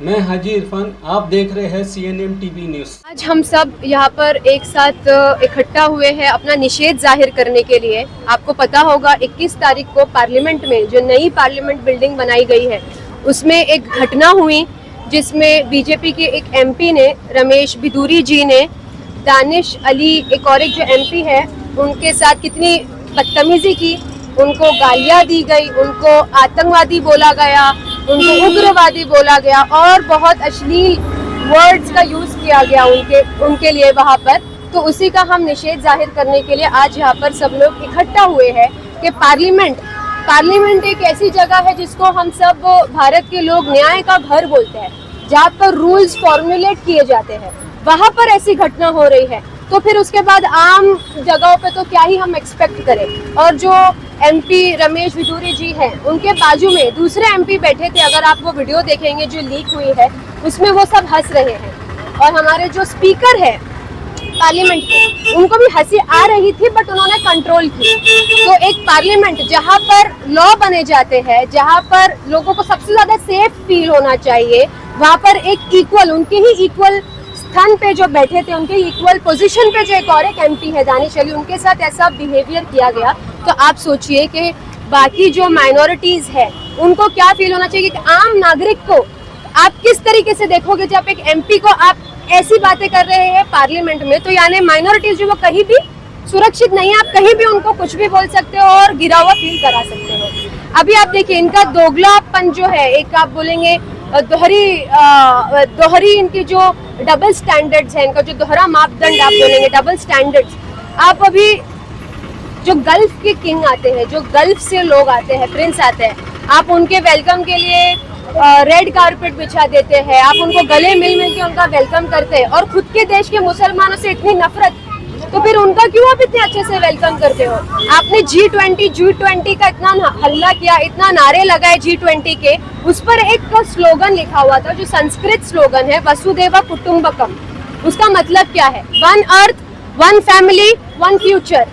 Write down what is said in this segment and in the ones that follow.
मैं हाजी इरफान, आप देख रहे हैं CNN TV न्यूज़। आज हम सब यहाँ पर एक साथ इकट्ठा हुए हैं अपना निषेध जाहिर करने के लिए। आपको पता होगा 21 तारीख को पार्लियामेंट में जो नई पार्लियामेंट बिल्डिंग बनाई गई है उसमें एक घटना हुई जिसमें बीजेपी के एक MP ने, रमेश बिदूरी जी ने, दानिश अली एक और एक जो MP है उनके साथ कितनी बदतमीजी की, उनको गालियाँ दी गई, उनको आतंकवादी बोला गया, उनको उग्रवादी बोला गया और बहुत अश्लील वर्ड्स का यूज किया गया उनके लिए वहाँ पर। तो उसी का हम निषेध जाहिर करने के लिए आज यहाँ पर सब लोग इकट्ठा हुए हैं कि पार्लियामेंट एक ऐसी जगह है जिसको हम सब भारत के लोग न्याय का घर बोलते हैं, जहाँ पर रूल्स फॉर्मुलेट किए जाते हैं, वहाँ पर ऐसी घटना हो रही है। तो फिर उसके बाद आम जगहों पे तो क्या ही हम एक्सपेक्ट करें। और जो MP रमेश बिदूरी जी हैं उनके बाजू में दूसरे MP बैठे थे, अगर आप वो वीडियो देखेंगे जो लीक हुई है उसमें वो सब हंस रहे हैं। और हमारे जो स्पीकर है पार्लियामेंट के उनको भी हंसी आ रही थी बट उन्होंने कंट्रोल की। तो एक पार्लियामेंट जहाँ पर लॉ बने जाते हैं, जहाँ पर लोगों को सबसे ज्यादा सेफ फील होना चाहिए, वहाँ पर एक इक्वल, उनके ही इक्वल स्थान पे जो बैठे थे, उनके इक्वल पोजीशन पे जो एक और एक MP है दानिश अली, उनके साथ ऐसा बिहेवियर किया गया। तो आप सोचिए कि बाकी जो माइनॉरिटीज है उनको क्या फील होना चाहिए कि आम नागरिक को आप किस तरीके से देखोगे जब एक MP को आप ऐसी बातें कर रहे हैं पार्लियामेंट में। तो यानी माइनॉरिटीज जो वो कहीं भी सुरक्षित नहीं है, आप कहीं भी उनको कुछ भी बोल सकते हो और गिरा हुआ फील करा सकते हो। अभी आप देखिए इनका दोगलापन जो है, एक आप बोलेंगे दोहरी इनकी जो डबल स्टैंडर्ड्स है, इनका जो दोहरा मापदंड आप बोलेंगे, डबल स्टैंडर्ड्स। आप अभी जो गल्फ के किंग आते हैं, जो गल्फ से लोग आते हैं, प्रिंस आते हैं, आप उनके वेलकम के लिए रेड कारपेट बिछा देते हैं, आप उनको गले मिल के उनका वेलकम करते हैं। और खुद के देश के मुसलमानों से इतनी नफरत, तो फिर उनका क्यों आप इतने अच्छे से वेलकम करते हो? आपने G20 का इतना हल्ला किया, इतना नारे लगाए G20 के, उस पर एक स्लोगन लिखा हुआ था जो संस्कृत स्लोगन है, वसुदेव कुटुंबकम। उसका मतलब क्या है? One earth, one family, one future.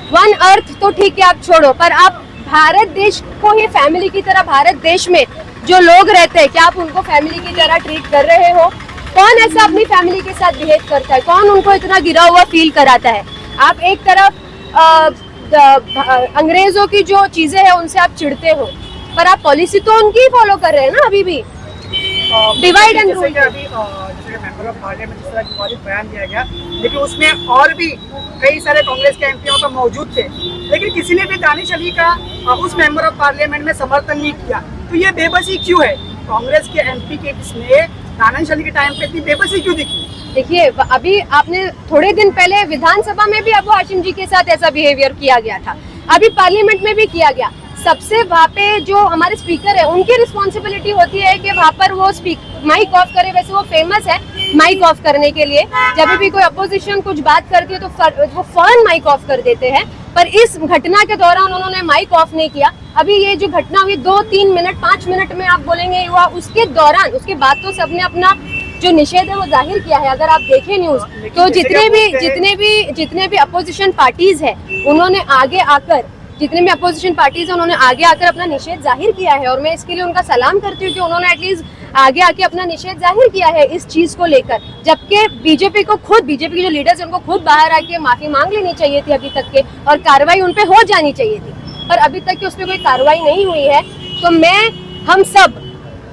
One earth तो ठीक है आप छोड़ो, पर आप भारत देश को ही फैमिली की तरह, भारत देश में जो लोग रहते हैं क्या आप उनको फैमिली की तरह ट्रीट कर रहे हो? कौन ऐसा अपनी फैमिली के साथ बिहेव करता है? कौन उनको इतना गिरा हुआ फील कराता है? आप एक तरफ अंग्रेजों की जो चीजें हैं उनसे आप चिढ़ते हो, पर आप पॉलिसी तो उनकी फॉलो कर रहे हैं ना अभी भी। Divide and rule. जैसे मेंबर ऑफ पार्लियामेंट जिस तरह की वाली बयान दिया गया, लेकिन उसमें और भी कई सारे कांग्रेस के MPओं तो मौजूद थे, लेकिन किसी ने भी दानिश अली का उस मेंबर ऑफ पार्लियामेंट में समर्थन नहीं किया। तो ये बेबसी क्यों है? कांग्रेस के MP के इसमें दानिश अली के टाइम पे इतनी बेबसी क्यों दिखी? देखिए अभी आपने थोड़े दिन पहले विधानसभा में भी अबू हाशिम जी के साथ ऐसा बिहेवियर किया गया था, अभी पार्लियामेंट में भी किया गया। सबसे वहाँ पे जो हमारे स्पीकर है उनकी रिस्पॉन्सिबिलिटी होती है कि वहाँ पर वो माइक ऑफ करे। वैसे वो फेमस है माइक ऑफ करने के लिए, जब भी कोई अपोजिशन कुछ बात करती है तो वो फौरन माइक ऑफ कर देते हैं। पर इस घटना के दौरान उन्होंने माइक ऑफ नहीं किया। अभी ये जो घटना हुई 2-3 मिनट 5 मिनट में आप बोलेंगे हुआ, उसके दौरान उसके बाद तो सबने अपना जो निषेध है वो जाहिर किया है। अगर आप देखें न्यूज तो जितने भी अपोजिशन पार्टीज है उन्होंने आगे आकर अपना निषेध जाहिर किया है। और मैं इसके लिए उनका सलाम करती हूँ कि उन्होंने एटलीस्ट आगे आके अपना निषेध जाहिर किया है इस चीज को लेकर। जबकि बीजेपी के जो लीडर्स हैं उनको खुद बाहर आके माफी मांग लेनी चाहिए थी अभी तक के, और कार्रवाई उन पे हो जानी चाहिए थी, पर अभी तक की उस पर कोई कार्रवाई नहीं हुई है। तो हम सब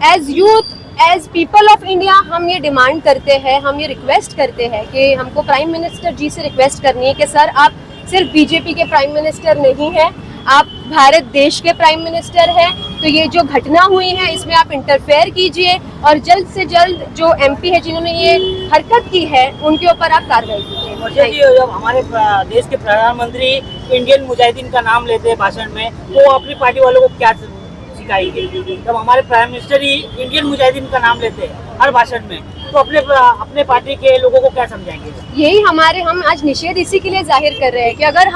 as youth, as people of India हम ये डिमांड करते हैं, हम ये रिक्वेस्ट करते हैं कि हमको प्राइम मिनिस्टर जी से रिक्वेस्ट करनी है कि सर आप सिर्फ बीजेपी के प्राइम मिनिस्टर नहीं हैं, आप भारत देश के प्राइम मिनिस्टर हैं। तो ये जो घटना हुई है इसमें आप इंटरफेयर कीजिए और जल्द से जल्द जो MP है जिन्होंने ये हरकत की है उनके ऊपर आप कार्रवाई कीजिए। जब हमारे देश के प्रधानमंत्री इंडियन मुजाहिदीन का नाम लेते हैं भाषण में, तो अपनी पार्टी वालों को क्या सिखाएंगे? जब हमारे प्राइम मिनिस्टर ही इंडियन मुजाहिदीन का नाम लेते हैं हर भाषण में, तो अपने पार्टी के लोगों को क्या समझाएंगे? यही हम आज निषेध इसी के लिए जाहिर कर रहे हैं कि अगर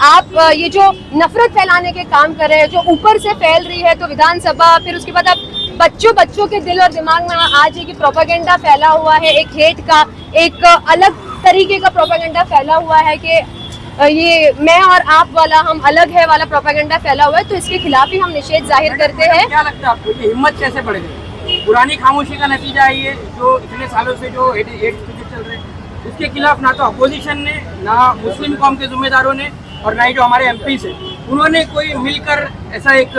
आप ये जो नफरत फैलाने के काम कर रहे हैं जो ऊपर से फैल रही है, तो विधानसभा, फिर उसके बाद आप बच्चों के दिल और दिमाग में आज ये प्रोपेगेंडा फैला हुआ है, एक हेट का, एक अलग तरीके का प्रोपेगेंडा फैला हुआ है कि ये मैं और आप वाला, हम अलग है वाला प्रोपेगेंडा फैला हुआ है। तो इसके खिलाफ ही हम निषेध जाहिर करते हैं। क्या लगता है आपको, हिम्मत कैसे बढ़ गई? पुरानी खामोशी का नतीजा है ये, जो इतने सालों से जो हेट स्पीच चल रहे हैं उसके खिलाफ ना तो अपोजिशन ने, ना मुस्लिम कौम के जिम्मेदारों ने, और ना ही जो हमारे एमपी से उन्होंने कोई मिलकर ऐसा एक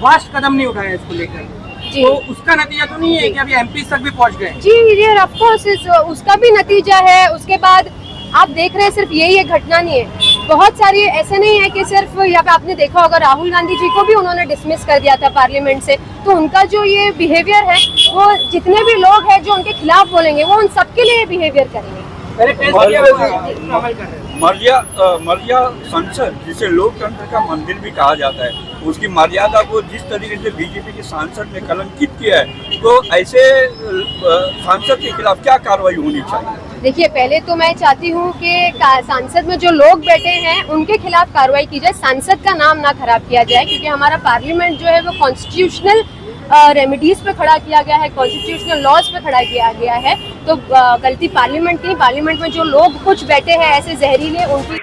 वास्ट कदम नहीं उठाया इसको लेकर। तो उसका नतीजा तो नहीं है कि अभी एमपी तक भी पहुंच गए? जी ये ऑफ कोर्स उसका भी नतीजा है। उसके बाद आप देख रहे हैं सिर्फ यही एक घटना नहीं है, बहुत सारी ऐसे नहीं है कि सिर्फ यहाँ पे आपने देखा होगा राहुल गांधी जी को भी उन्होंने डिसमिस कर दिया था पार्लियामेंट से। तो उनका जो ये बिहेवियर है वो जितने भी लोग हैं जो उनके खिलाफ बोलेंगे वो उन सबके लिए बिहेवियर करेंगे। मर्यादा संसद जिसे लोकतंत्र का मंदिर भी कहा जाता है, उसकी मर्यादा को जिस तरीके से बीजेपी के सांसद ने कलंकित किया है, तो ऐसे सांसद के खिलाफ क्या कार्रवाई होनी चाहिए? देखिए पहले तो मैं चाहती हूँ कि सांसद में जो लोग बैठे हैं उनके खिलाफ कार्रवाई की जाए, सांसद का नाम ना खराब किया जाए, क्योंकि हमारा पार्लियामेंट जो है वो कॉन्स्टिट्यूशनल रेमेडीज पे खड़ा किया गया है, कॉन्स्टिट्यूशनल लॉज पे खड़ा किया गया है। तो गलती पार्लियामेंट की, पार्लियामेंट में जो लोग कुछ बैठे हैं ऐसे जहरीले, उनकी